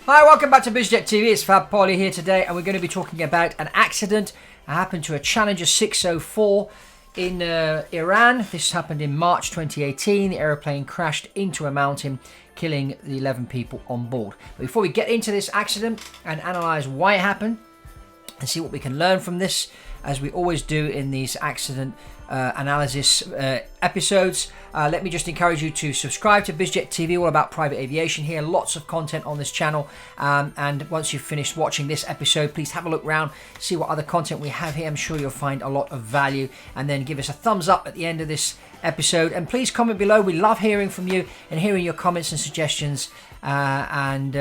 Hi, welcome back to Biz Jet TV. It's Fab Poli here today, and we're going to be talking about an accident that happened to a Challenger 604 in Iran. This happened in March 2018. The aeroplane crashed into a mountain, killing the 11 people on board. But before we get into this accident and analyze why it happened and see what we can learn from this, as we always do in these accident analysis episodes, let me just encourage you to subscribe to Biz Jet TV, all about private aviation here. Lots of content on this channel, and once you've finished watching this episode, please have a look around, see what other content we have here. I'm sure you'll find a lot of value, and then give us a thumbs up at the end of this episode, and please comment below. We love hearing from you and hearing your comments and suggestions. That's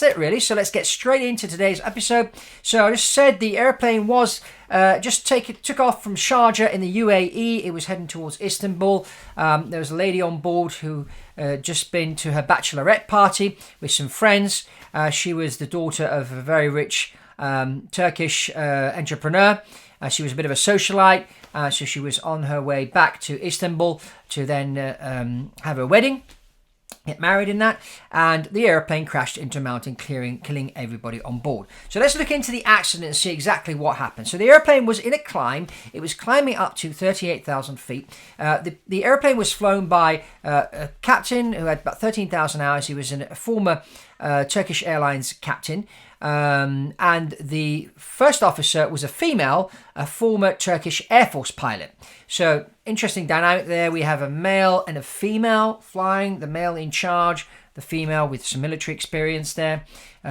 it really. So let's get straight into today's episode. So I just said the airplane was took off from Sharjah in the UAE. It was heading towards Istanbul. There was a lady on board who just been to her bachelorette party with some friends. She was the daughter of a very rich Turkish entrepreneur. She was a bit of a socialite, so she was on her way back to Istanbul to then have her wedding, get married in that, and the airplane crashed into a mountain, killing everybody on board. So let's look into the accident and see exactly what happened. So the airplane was in a climb. It was climbing up to 38,000 feet. The airplane was flown by a captain who had about 13,000 hours. He was a former Turkish Airlines captain. And the first officer was a female, a former Turkish Air Force pilot. So interesting dynamic there. We have a male and a female flying, the male in charge, the female with some military experience there.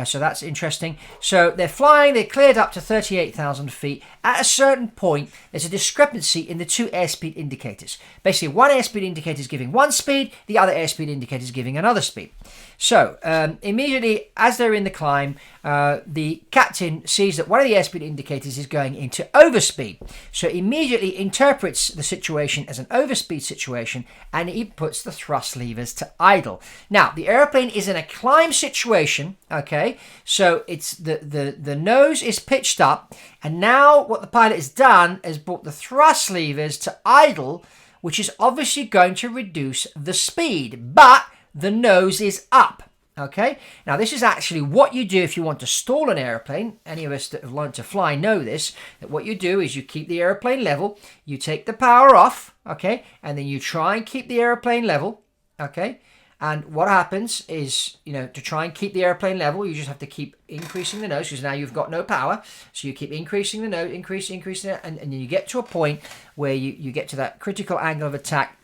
So that's interesting. So they're flying, they cleared up to 38,000 feet. At a certain point, there's a discrepancy in the two airspeed indicators. Basically, one airspeed indicator is giving one speed, the other airspeed indicator is giving another speed. So immediately, as they're in the climb, the captain sees that one of the airspeed indicators is going into overspeed. So immediately interprets the situation as an overspeed situation, and he puts the thrust levers to idle. Now, the airplane is in a climb situation, okay? So it's the nose is pitched up, and now what the pilot has done is brought the thrust levers to idle, which is obviously going to reduce the speed, but the nose is up. Okay, now this is actually what you do if you want to stall an airplane. Any of us that have learned to fly know this, that what you do is you keep the airplane level, you take the power off, okay, and then you try and keep the airplane level, okay. And what happens is, to try and keep the airplane level, you just have to keep increasing the nose, because now you've got no power. So you keep increasing the nose, increasing it, and then you get to a point where you get to that critical angle of attack,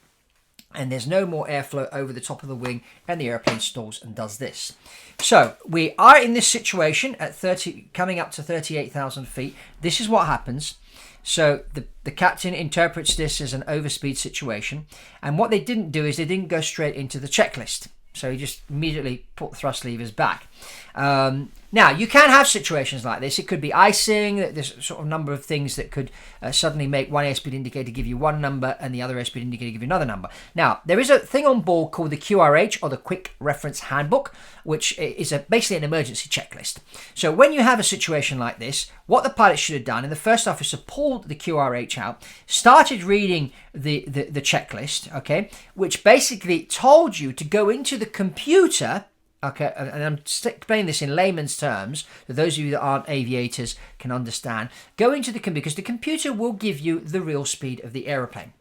and there's no more airflow over the top of the wing, and the airplane stalls and does this. So we are in this situation at coming up to 38,000 feet. This is what happens. So the captain interprets this as an overspeed situation, and what they didn't do is they didn't go straight into the checklist. So he just immediately put the thrust levers back. Now, you can have situations like this. It could be icing. There's a sort of number of things that could suddenly make one airspeed indicator give you one number and the other airspeed indicator give you another number. Now, there is a thing on board called the QRH, or the Quick Reference Handbook, which is basically an emergency checklist. So when you have a situation like this, what the pilot should have done, and the first officer pulled the QRH out, started reading the checklist, okay, which basically told you to go into the computer. Okay, and I'm explaining this in layman's terms, so those of you that aren't aviators can understand. Go into the computer, because the computer will give you the real speed of the aeroplane.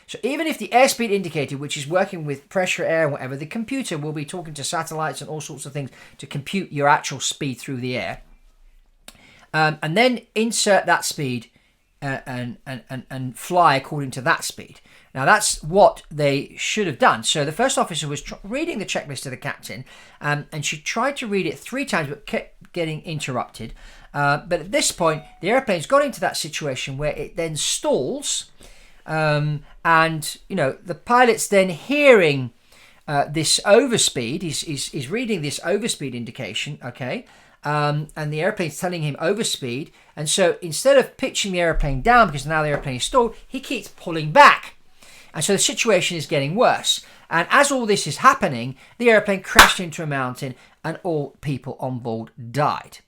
So even if the airspeed indicator, which is working with pressure, air, and whatever, the computer will be talking to satellites and all sorts of things to compute your actual speed through the air. And then insert that speed and fly according to that speed. Now, that's what they should have done. So the first officer was reading the checklist to the captain, and she tried to read it 3 times, but kept getting interrupted. But at this point, the airplane's got into that situation where it then stalls, and, the pilot's then hearing this overspeed. He's reading this overspeed indication, okay? And the airplane's telling him overspeed. And so instead of pitching the airplane down, because now the airplane is stalled, he keeps pulling back. And so the situation is getting worse. And as all this is happening, the airplane crashed into a mountain and all people on board died.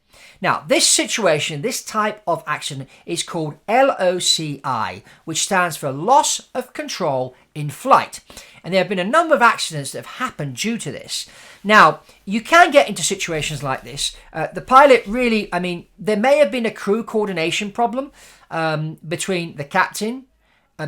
Now, this situation, this type of accident is called LOC-I, which stands for loss of control in flight. And there have been a number of accidents that have happened due to this. Now, you can get into situations like this. The pilot really, there may have been a crew coordination problem between the captain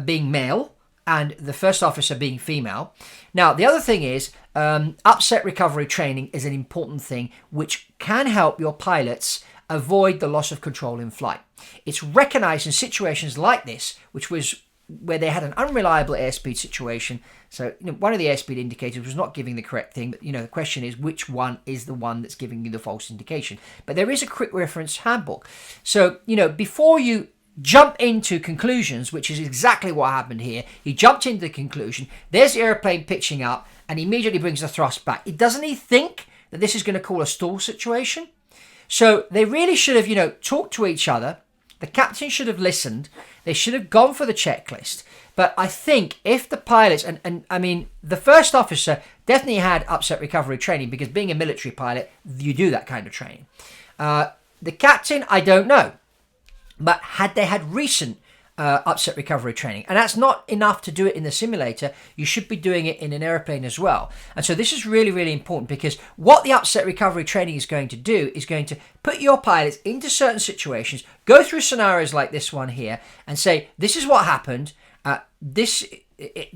being male and the first officer being female. Now, the other thing is upset recovery training is an important thing which can help your pilots avoid the loss of control in flight. It's recognized in situations like this, which was where they had an unreliable airspeed situation. So one of the airspeed indicators was not giving the correct thing, but the question is which one is the one that's giving you the false indication. But there is a quick reference handbook. So, before you jump into conclusions, which is exactly what happened here, he jumped into the conclusion, there's the airplane pitching up, and immediately brings the thrust back. Doesn't he think that this is going to cause a stall situation? So they really should have, talked to each other. The captain should have listened. They should have gone for the checklist. But I think if the pilots, the first officer definitely had upset recovery training, because being a military pilot, you do that kind of training. The captain, I don't know. But had they had recent upset recovery training, and that's not enough to do it in the simulator, you should be doing it in an airplane as well. And so this is really, really important, because what the upset recovery training is going to do is going to put your pilots into certain situations, go through scenarios like this one here, and say, this is what happened, the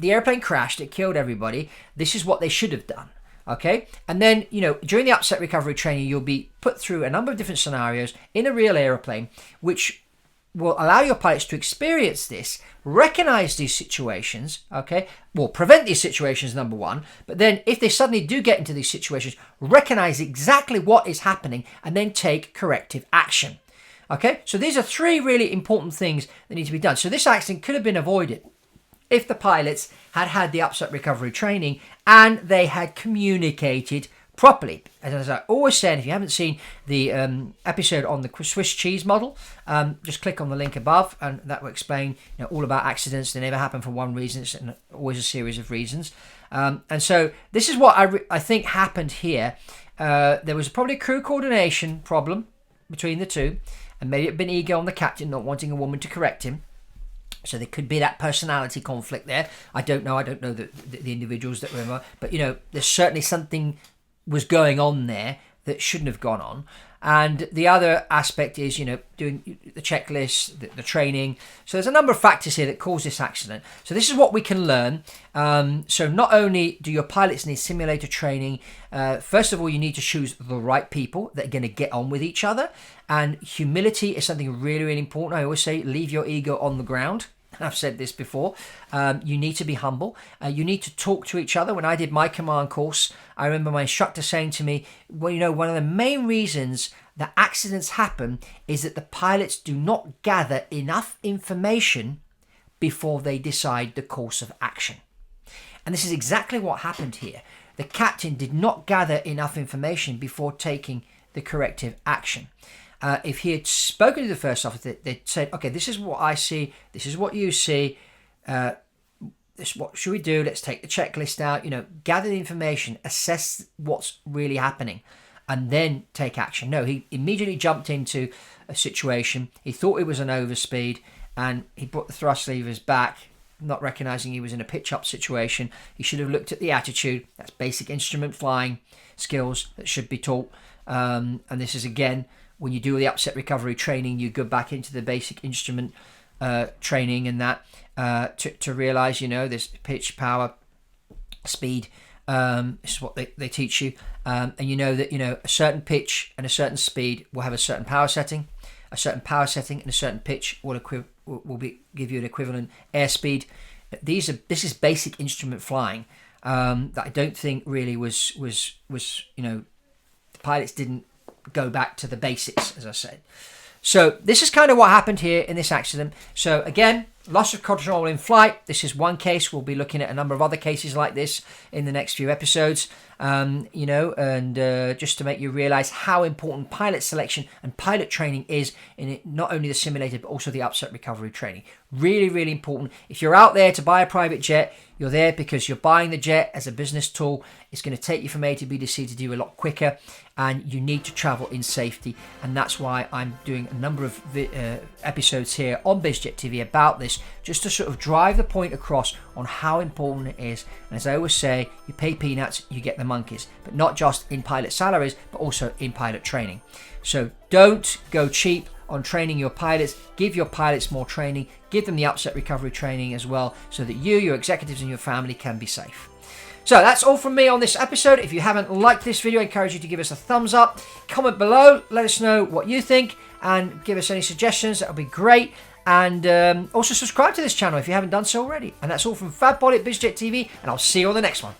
airplane crashed, it killed everybody, this is what they should have done. Okay, and then, during the upset recovery training, you'll be put through a number of different scenarios in a real airplane, which will allow your pilots to experience this, recognize these situations, okay, well, prevent these situations, number one, but then if they suddenly do get into these situations, recognize exactly what is happening and then take corrective action. Okay, so these are three really important things that need to be done. So this accident could have been avoided if the pilots had had the upset recovery training and they had communicated properly. As I always said, if you haven't seen the episode on the Swiss cheese model, just click on the link above, and that will explain all about accidents. They never happen for one reason. It's always a series of reasons. And so this is what I think happened here. There was probably a crew coordination problem between the two, and maybe it had been ego on the captain not wanting a woman to correct him. So there could be that personality conflict there. I don't know the individuals that were, but there's certainly something was going on there that shouldn't have gone on. And the other aspect is, doing the checklist, the training. So there's a number of factors here that cause this accident. So this is what we can learn. So not only do your pilots need simulator training, first of all, you need to choose the right people that are going to get on with each other. And humility is something really, really important. I always say, leave your ego on the ground. I've said this before. You need to be humble. You need to talk to each other. When I did my command course, I remember my instructor saying to me, well, one of the main reasons that accidents happen is that the pilots do not gather enough information before they decide the course of action. And this is exactly what happened here. The captain did not gather enough information before taking the corrective action. If he had spoken to the first officer, they'd said, okay, this is what I see, this is what you see, what should we do? Let's take the checklist out, gather the information, assess what's really happening, and then take action. No, he immediately jumped into a situation. He thought it was an overspeed, and he brought the thrust levers back, not recognizing he was in a pitch-up situation. He should have looked at the attitude. That's basic instrument flying skills that should be taught. And this is, again, when you do the upset recovery training, you go back into the basic instrument training and that to realize, this pitch, power, speed. This is what they teach you. And that, a certain pitch and a certain speed will have a certain power setting. A certain power setting and a certain pitch will give you an equivalent airspeed. This is basic instrument flying that I don't think really was the pilots didn't go back to the basics, as I said. So this is kind of what happened here in this accident. So again, loss of control in flight. This is one case. We'll be looking at a number of other cases like this in the next few episodes. you know, and just to make you realize how important pilot selection and pilot training is in it, not only the simulator, but also the upset recovery training. Really, really important. If you're out there to buy a private jet, you're there because you're buying the jet as a business tool. It's going to take you from A to B to C to do a lot quicker, and you need to travel in safety. And that's why I'm doing a number of episodes here on Biz Jet TV about this, just to sort of drive the point across on how important it is. And as I always say, you pay peanuts, you get the monkeys, but not just in pilot salaries, but also in pilot training. So don't go cheap on training your pilots. Give your pilots more training, give them the upset recovery training as well, so that you, your executives and your family can be safe. So that's all from me on this episode. If you haven't liked this video, I encourage you to give us a thumbs up, comment below, let us know what you think, and give us any suggestions. That would be great. And also subscribe to this channel if you haven't done so already. And that's all from Fab Poli at Biz Jet TV, and I'll see you on the next one.